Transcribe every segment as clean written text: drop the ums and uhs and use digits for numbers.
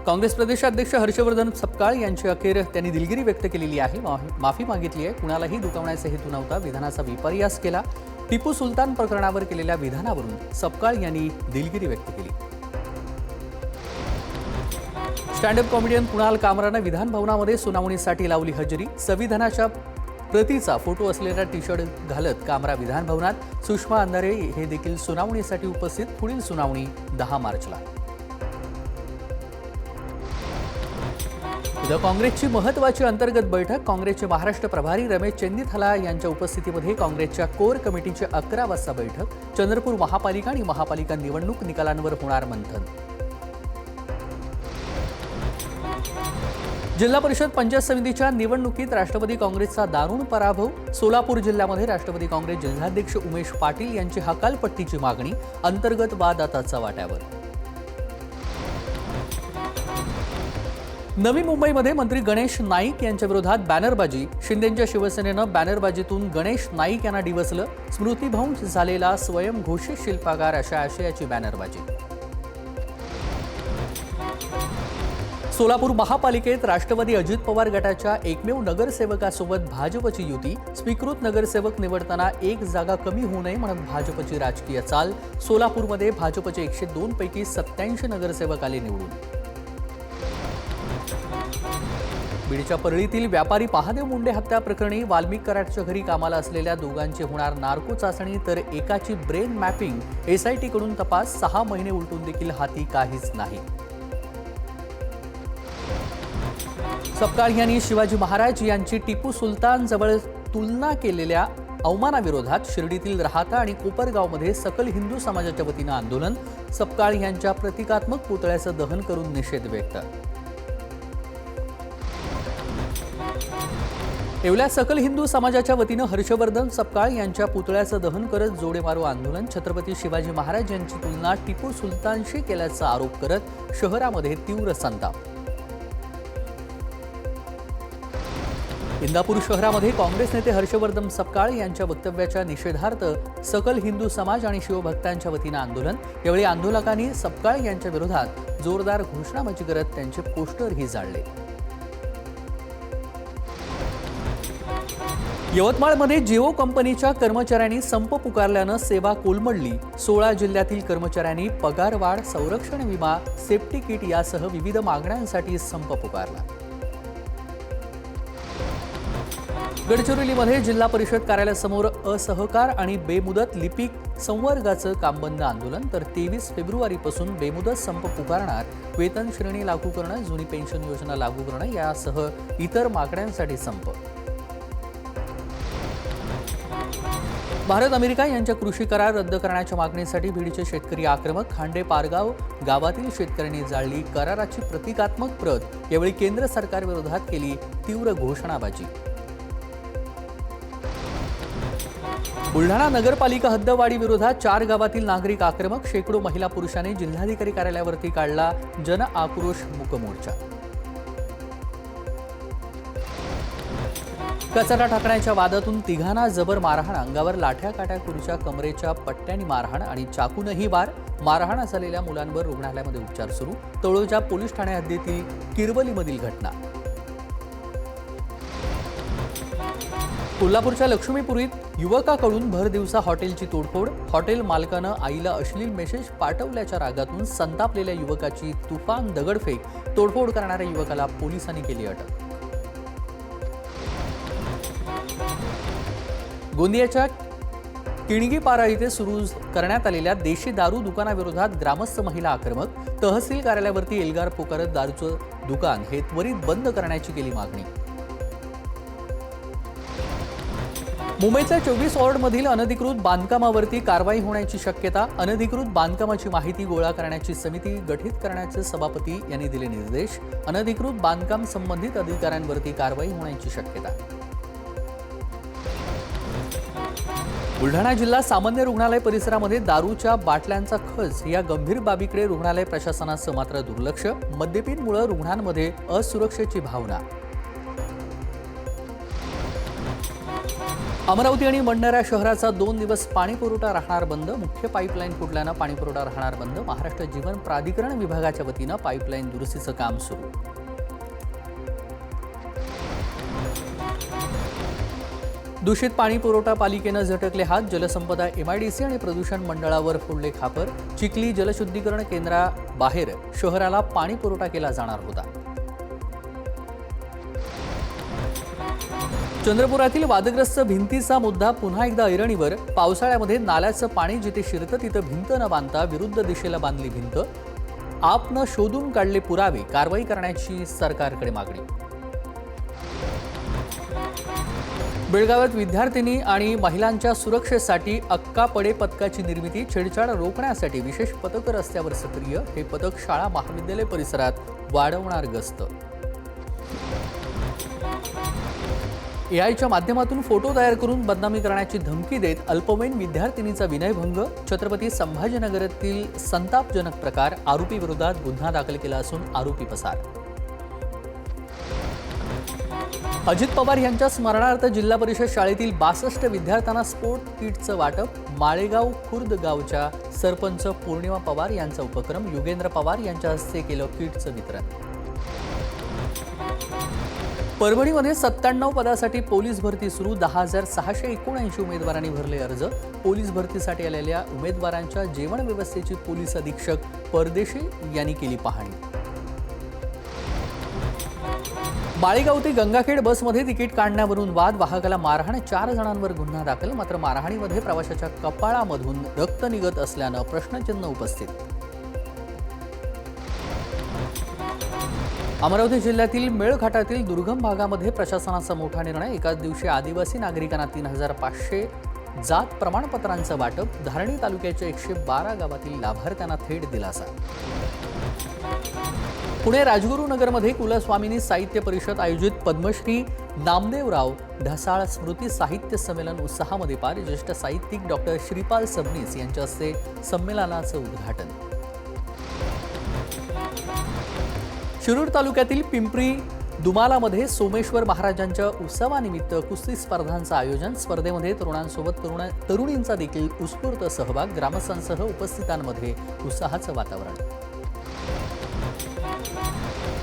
काँग्रेस प्रदेशाध्यक्ष हर्षवर्धन सपकाळ यांची अखेर त्यांनी दिलगिरी व्यक्त केलेली आहे. माफी मागितली आहे. कुणालाही दुखावण्याचा हेतू नव्हता. विधानाचा विपर्यास केला. टिपू सुलतान प्रकरणावर केलेल्या विधानावरून सपकाळ यांनी दिलगिरी व्यक्त केली. स्टँडअप कॉमेडियन कुणाल कामरानं विधान भवनामध्ये सुनावणीसाठी लावली हजेरी. संविधानाच्या प्रतीचा फोटो असलेला टी शर्ट घालत कामरा विधान भवनात. सुषमा अंधारे हे देखील सुनावणीसाठी उपस्थित. पुढील सुनावणी 10 मार्चला. उद्या काँग्रेसची महत्त्वाची अंतर्गत बैठक. काँग्रेसचे महाराष्ट्र प्रभारी रमेश चेन्नीथला यांच्या उपस्थितीमध्ये काँग्रेसच्या कोर कमिटीची 11 वाजता बैठक. चंद्रपूर महापालिका आणि महापालिका निवडणूक निकालांवर होणार मंथन. जिल्हा परिषद पंचायत समितीच्या निवडणुकीत राष्ट्रवादी काँग्रेसचा दारुण पराभव. सोलापूर जिल्ह्यामध्ये राष्ट्रवादी काँग्रेस जिल्हाध्यक्ष उमेश पाटील यांची हकालपट्टीची मागणी. अंतर्गत वाद आता चव्हाट्यावर. नवी मुंबईमध्ये मंत्री गणेश नाईक यांच्या विरोधात बॅनरबाजी. शिंदेंच्या शिवसेनेनं बॅनरबाजीतून गणेश नाईक यांना डिवचलं. स्मृतिभंग झालेला स्वयंघोषित शिल्पकार अशा आशयाची बॅनरबाजी. सोलापूर महापालिकेत राष्ट्रवादी अजित पवार गटाच्या एकमेव नगरसेवकासोबत भाजपची युती. स्वीकृत नगरसेवक निवडताना एक जागा कमी होऊ नये म्हणत भाजपची राजकीय चाल. सोलापूरमध्ये भाजपचे 102 पैकी 87 नगरसेवक आले निवडून. बीडच्या परळीतील व्यापारी महादेव मुंडे हत्या प्रकरणी वाल्मिक कराडच्या घरी कामाला असलेल्या दोघांची होणार नार्को चाचणी तर एकाची ब्रेन मॅपिंग. SIT कडून तपास. 6 महिने उलटून देखील हाती काहीच नाही. सपकाळ यांनी शिवाजी महाराज यांची टिपू सुलतान जवळ तुलना केलेल्या अवमानाविरोधात शिर्डीतील राहाता आणि कोपरगावमध्ये सकल हिंदू समाजाच्या वतीनं आंदोलन. सपकाळ यांच्या प्रतिकात्मक पुतळ्याचं दहन करून निषेध व्यक्त. येवल्या सकल हिंदू समाजाच्या वतीनं हर्षवर्धन सपकाळ यांच्या पुतळ्याचं दहन करत जोडेमारो आंदोलन. छत्रपती शिवाजी महाराज यांची तुलना टिपू सुलतानशी केल्याचा आरोप करत शहरामध्ये तीव्र संताप. इंदापूर शहरामध्ये काँग्रेस नेते हर्षवर्धन सपकाळ यांच्या वक्तव्याच्या निषेधार्थ सकल हिंदू समाज आणि शिवभक्तांच्या वतीनं आंदोलन. यावेळी आंदोलकांनी सपकाळ यांच्या विरोधात जोरदार घोषणाबाजी करत त्यांचे पोस्टरही जाळले. यवतमाळमध्ये जिओ कंपनीच्या कर्मचाऱ्यांनी संप पुकारल्यानं सेवा कोलमडली. 16 जिल्ह्यातील कर्मचाऱ्यांनी पगारवाढ, संरक्षण विमा, सेफ्टी किट यासह विविध मागण्यांसाठी संप पुकारला. गडचिरोलीमध्ये जिल्हा परिषद कार्यालयासमोर असहकार आणि बेमुदत लिपिक संवर्गाचं कामबंद आंदोलन. तर 23 फेब्रुवारीपासून बेमुदत संप पुकारणार. वेतन श्रेणी लागू करणं, जुनी पेन्शन योजना लागू करणं यासह इतर मागण्यांसाठी संप. भारत अमेरिका यांच्या कृषी करार रद्द करण्याच्या मागणीसाठी बीडचे शेतकरी आक्रमक. खांडे पारगाव गावातील शेतकऱ्यांनी जाळली कराराची प्रतिकात्मक प्रत. यावेळी केंद्र सरकारविरोधात केली तीव्र घोषणाबाजी. बुलढाणा नगरपालिका हद्दवाढी विरोधात 4 गावातील नागरिक आक्रमक. शेकडो महिला पुरुषांनी जिल्हाधिकारी कार्यालयावरती काढला जन आक्रोश मूकमोर्चा. कचरा टाकण्याच्या वादातून तिघांना जबर मारहाण. अंगावर लाठ्या काट्या, खुर्च्या, कमरेच्या पट्ट्यांनी मारहाण आणि चाकूनही वार. मारहाण झालेल्या मुलांवर रुग्णालयामध्ये उपचार सुरू. तळोजा पोलीस ठाणे हद्दीतील किरवलीमधील घटना. कोल्हापूरच्या लक्ष्मीपुरीत युवकाकडून भर दिवसा हॉटेलची तोडफोड. हॉटेल मालकानं आईला अश्लील मेसेज पाठवल्याच्या रागातून संतापलेल्या युवकाची तुफान दगडफेक. तोडफोड करणाऱ्या युवकाला पोलिसांनी केली अटक. गोंदियाच्या किणगीपारा इथे सुरू करण्यात आलेल्या देशी दारू दुकानाविरोधात ग्रामस्थ महिला आक्रमक. तहसील कार्यालयावरती एल्गार पुकारत दारूचं दुकान हे त्वरित बंद करण्याची केली मागणी. मुंबईच्या 24 वॉर्डमधील अनधिकृत बांधकामावरती कारवाई होण्याची शक्यता. अनधिकृत बांधकामाची माहिती गोळा करण्याची समिती गठीत करण्याचे सभापती यांनी दिले निर्देश. अनधिकृत बांधकाम संबंधित अधिकाऱ्यांवरती कारवाई होण्याची शक्यता. बुलढाणा जिल्हा सामान्य रुग्णालय परिसरामध्ये दारूच्या बाटल्यांचा खच या गंभीर बाबीकडे रुग्णालय प्रशासनाचं मात्र दुर्लक्ष. मद्यपींमुळे रुग्णांमध्ये असुरक्षेची भावना. अमरावती आणि मंडारा शहराचा 2 दिवस पाणी पुरवठा राहणार बंद. मुख्य पाईपलाईन फुटल्यानं पाणी पुरवठा राहणार बंद. महाराष्ट्र जीवन प्राधिकरण विभागाच्या वतीनं पाईपलाईन दुरुस्तीचं काम सुरू. दूषित पाणी पुरवठा पालिकेनं झटकले हात. जलसंपदा MIDC आणि प्रदूषण मंडळावर फोडले खापर. चिखली जलशुद्धीकरण केंद्राबाहेर शहराला पाणी पुरवठा केला जाणार होता. चंद्रपुरातील वादग्रस्त भिंतीचा मुद्दा पुन्हा एकदा ऐरणीवर. पावसाळ्यामध्ये नाल्याचं पाणी जिथे शिरतं तिथं भिंत न बांधता विरुद्ध दिशेला बांधली भिंत. आपनं शोधून काढले पुरावे. कारवाई करण्याची सरकारकडे मागणी. बेळगावात विद्यार्थिनी आणि महिलांच्या सुरक्षेसाठी अक्कापडे पथकाची निर्मिती. छेडछाड रोखण्यासाठी विशेष पथक रस्त्यावर सक्रिय. हे पथक शाळा महाविद्यालय परिसरात वाढवणार गस्त. AIच्या माध्यमातून फोटो तयार करून बदनामी करण्याची धमकी देत अल्पवयीन विद्यार्थिनीचा विनयभंग. छत्रपती संभाजीनगरातील संतापजनक प्रकार. आरोपी विरोधात गुन्हा दाखल केला असून आरोपी पसार. अजित पवार यांच्या स्मरणार्थ जिल्हा परिषद शाळेतील 62 विद्यार्थ्यांना स्पोर्ट किटचं वाटप. माळेगाव खुर्द गावच्या सरपंच पौर्णिमा पवार यांचा उपक्रम. युगेंद्र पवार यांच्या हस्ते केलं किटचं वितरण. परभणीमध्ये 97 पदासाठी पोलीस भरती सुरू. 10,679 उमेदवारांनी भरले अर्ज. पोलीस भरतीसाठी आलेल्या उमेदवारांच्या जेवण व्यवस्थेची पोलीस अधीक्षक परदेशी यांनी केली पाहणी. माळेगाव ते गंगाखेड बसमध्ये तिकीट काढण्यावरून वाद. वाहकाला मारहाण. 4 जणांवर गुन्हा दाखल. मात्र मारहाणीमध्ये प्रवाशाच्या कपाळामधून रक्त निघत असल्यानं प्रश्नचिन्ह उपस्थित. अमरावती जिल्ह्यातील मेळघाटातील दुर्गम भागामध्ये प्रशासनाचा मोठा निर्णय. एकाच दिवशी आदिवासी नागरिकांना 3,500 जात प्रमाणपत्रांचं वाटप. धारणी तालुक्याच्या 112 गावातील लाभार्थ्यांना थेट दिलासा. पुणे राजगुरुनगरमध्ये कुलस्वामिनी साहित्य परिषद आयोजित पद्मश्री नामदेवराव ढसाळ स्मृती साहित्य संमेलन उत्साहामध्ये पार. ज्येष्ठ साहित्यिक डॉक्टर श्रीपाल सबनीस यांच्या हस्ते संमेलनाचं उद्घाटन. शिरूर तालुक्यातील पिंपरी दुमालामध्ये सोमेश्वर महाराजांच्या उत्सवानिमित्त कुस्ती स्पर्धांचं आयोजन. स्पर्धेमध्ये तरुणांसोबत तरुणींचा देखील उत्स्फूर्त सहभाग. ग्रामस्थांसह उपस्थितांमध्ये उत्साहाचं वातावरण.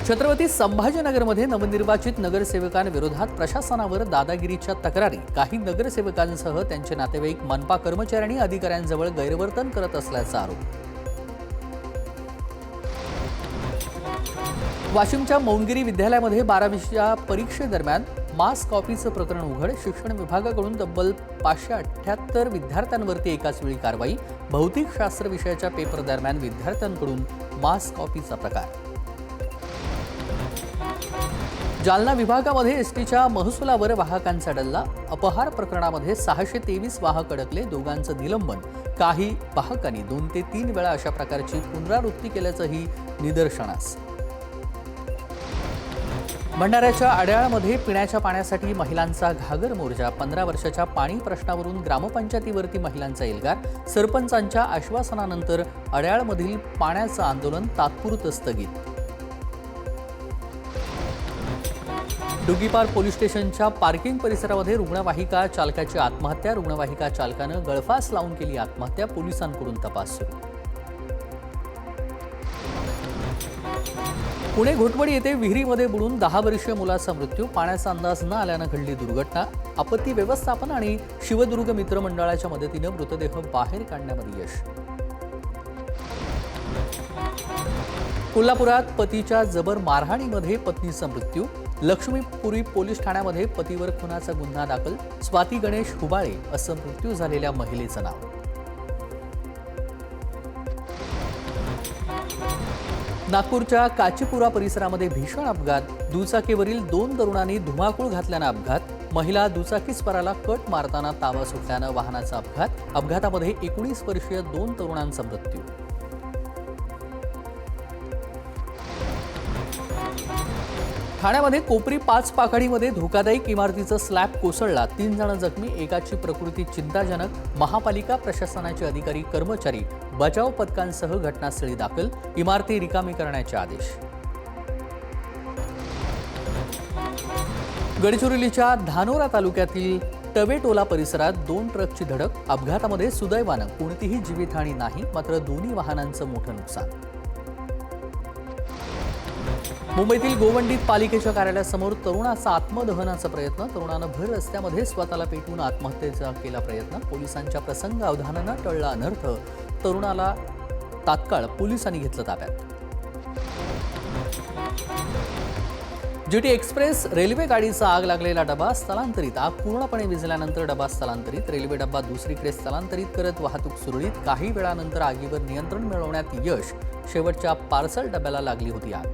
छत्रपती संभाजीनगरमध्ये नवनिर्वाचित नगरसेवकांविरोधात प्रशासनावर दादागिरीच्या तक्रारी. काही नगरसेवकांसह त्यांचे नातेवाईक मनपा कर्मचाऱ्यांनी अधिकाऱ्यांजवळ गैरवर्तन करत असल्याचा आरोप. वाशिमच्या मौनगिरी विद्यालयामध्ये 12वीच्या परीक्षेदरम्यान मास कॉपीचं प्रकरण उघड. शिक्षण विभागाकडून तब्बल 578 विद्यार्थ्यांवरती एकाच वेळी कारवाई. भौतिकशास्त्र विषयाच्या पेपर दरम्यान विद्यार्थ्यांकडून मास कॉपीचा प्रकार. जालना विभागामध्ये एसटीच्या महसुलावर वाहकांचा डल्ला. अपहार प्रकरणामध्ये 623 वाहक अडकले. दोघांचं निलंबन. काही वाहकांनी 2 ते 3 वेळा अशा प्रकारची पुनरावृत्ती केल्याचंही निदर्शनास. भंडाऱ्याच्या अड्याळमध्ये पिण्याच्या पाण्यासाठी महिलांचा घागर मोर्चा. 15 वर्षाच्या पाणी प्रश्नावरून ग्रामपंचायतीवरती महिलांचा एल्गार. सरपंचांच्या आश्वासनानंतर अड्याळमधील पाण्याचं आंदोलन तात्पुरतं स्थगित. डुगीपार पोलीस स्टेशनच्या पार्किंग परिसरामध्ये रुग्णवाहिका चालकाची आत्महत्या. रुग्णवाहिका चालकानं गळफास लावून केली आत्महत्या. पोलिसांकडून तपास सुरू. पुणे घोटवडी येथे विहिरीमध्ये बुडून 10 वर्षीय मुलाचा मृत्यू. पाण्याचा अंदाज न आल्यानं घडली दुर्घटना. आपत्ती व्यवस्थापन आणि शिवदुर्ग मित्र मंडळाच्या मदतीनं मृतदेह बाहेर काढण्यामध्ये यश. कोल्हापुरात पतीच्या जबर मारहाणीमध्ये पत्नीचा मृत्यू. लक्ष्मीपुरी पोलीस ठाण्यामध्ये पतीवर खुनाचा गुन्हा दाखल. स्वाती गणेश हुबाळे असं मृत्यू झालेल्या महिलेचं नाव. नागपूरच्या काचीपुरा परिसरामध्ये भीषण अपघात. दुचाकीवरील 2 तरुणांनी धुमाकूळ घातल्यानं अपघात. महिला दुचाकीस्वाराला कट मारताना ताबा सुटल्यानं वाहनाचा अपघात. अपघातामध्ये 19 वर्षीय 2 तरुणांचा मृत्यू. ठाण्यामध्ये कोपरी 5 पाखाडीमध्ये धोकादायक इमारतीचं स्लॅब कोसळला. 3 जण जखमी. एकाची प्रकृती चिंताजनक. महापालिका प्रशासनाचे अधिकारी कर्मचारी बचाव पथकांसह घटनास्थळी दाखल. इमारती रिकामी करण्याचे आदेश. गडचिरोलीच्या धानोरा तालुक्यातील टवेटोला परिसरात 2 ट्रकची धडक. अपघातामध्ये सुदैवानं कोणतीही जीवितहानी नाही, मात्र दोन्ही वाहनांचं मोठं नुकसान. मुंबईतील गोवंडीत पालिकेच्या कार्यालयासमोर तरुणाचा आत्मदहनाचा प्रयत्न. तरुणानं भर रस्त्यामध्ये स्वतःला पेटवून आत्महत्येचा केला प्रयत्न. पोलिसांच्या प्रसंग अवधानानं टळला अनर्थ. तरुणाला तात्काळ पोलिसांनी घेतलं ताब्यात. जीटी एक्सप्रेस रेल्वे गाडीचा आग लागलेला डबा स्थलांतरित. आग पूर्णपणे विझल्यानंतर डबा स्थलांतरित. रेल्वे डबा दुसरीकडे स्थलांतरित करत वाहतूक सुरळीत. काही वेळानंतर आगीवर नियंत्रण मिळवण्यात यश. शेवटच्या पार्सल डब्याला लागली होती आग.